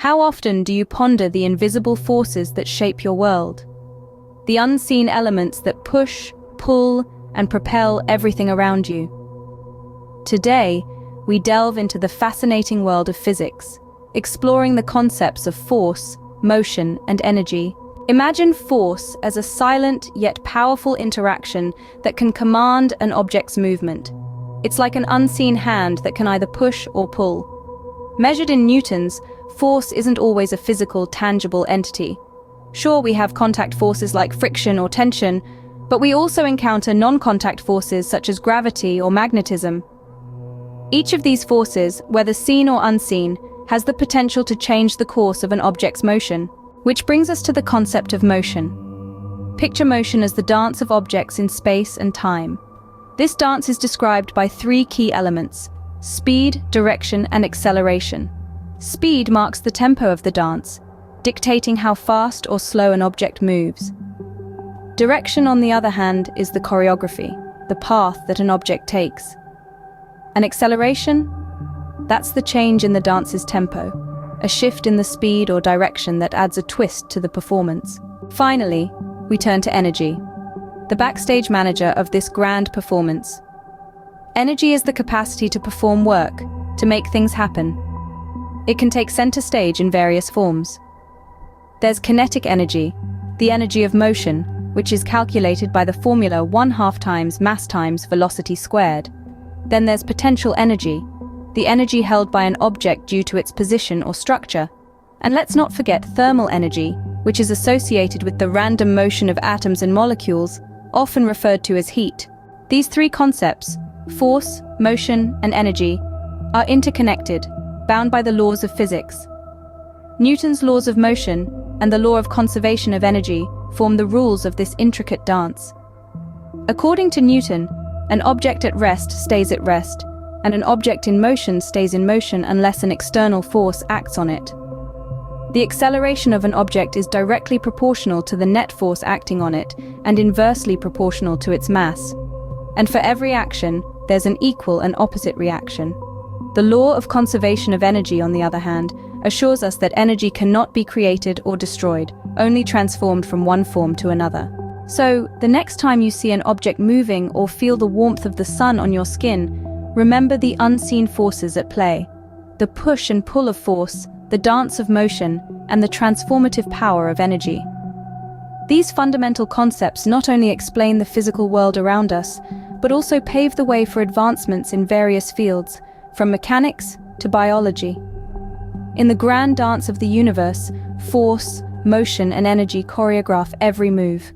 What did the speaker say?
How often do you ponder the invisible forces that shape your world? The unseen elements that push, pull, and propel everything around you. Today, we delve into the fascinating world of physics, exploring the concepts of force, motion, and energy. Imagine force as a silent yet powerful interaction that can command an object's movement. It's like an unseen hand that can either push or pull. Measured in newtons, force isn't always a physical, tangible entity. Sure, we have contact forces like friction or tension, but we also encounter non-contact forces such as gravity or magnetism. Each of these forces, whether seen or unseen, has the potential to change the course of an object's motion, which brings us to the concept of motion. Picture motion as the dance of objects in space and time. This dance is described by three key elements: speed, direction, and acceleration. Speed marks the tempo of the dance, dictating how fast or slow an object moves. Direction, on the other hand, is the choreography, the path that an object takes. And acceleration? That's the change in the dance's tempo, a shift in the speed or direction that adds a twist to the performance. Finally, we turn to energy, the backstage manager of this grand performance. Energy is the capacity to perform work, to make things happen. It can take center stage in various forms. There's kinetic energy, the energy of motion, which is calculated by the formula 1/2 times mass times velocity squared. Then there's potential energy, the energy held by an object due to its position or structure. And let's not forget thermal energy, which is associated with the random motion of atoms and molecules, often referred to as heat. These three concepts, force, motion, and energy, are interconnected, bound by the laws of physics. Newton's laws of motion and the law of conservation of energy form the rules of this intricate dance. According to Newton, an object at rest stays at rest, and an object in motion stays in motion unless an external force acts on it. The acceleration of an object is directly proportional to the net force acting on it and inversely proportional to its mass. And for every action, there's an equal and opposite reaction. The law of conservation of energy, on the other hand, assures us that energy cannot be created or destroyed, only transformed from one form to another. So, the next time you see an object moving or feel the warmth of the sun on your skin, remember the unseen forces at play, the push and pull of force, the dance of motion, and the transformative power of energy. These fundamental concepts not only explain the physical world around us, but also pave the way for advancements in various fields, from mechanics to biology. In the grand dance of the universe, force, motion, and energy choreograph every move.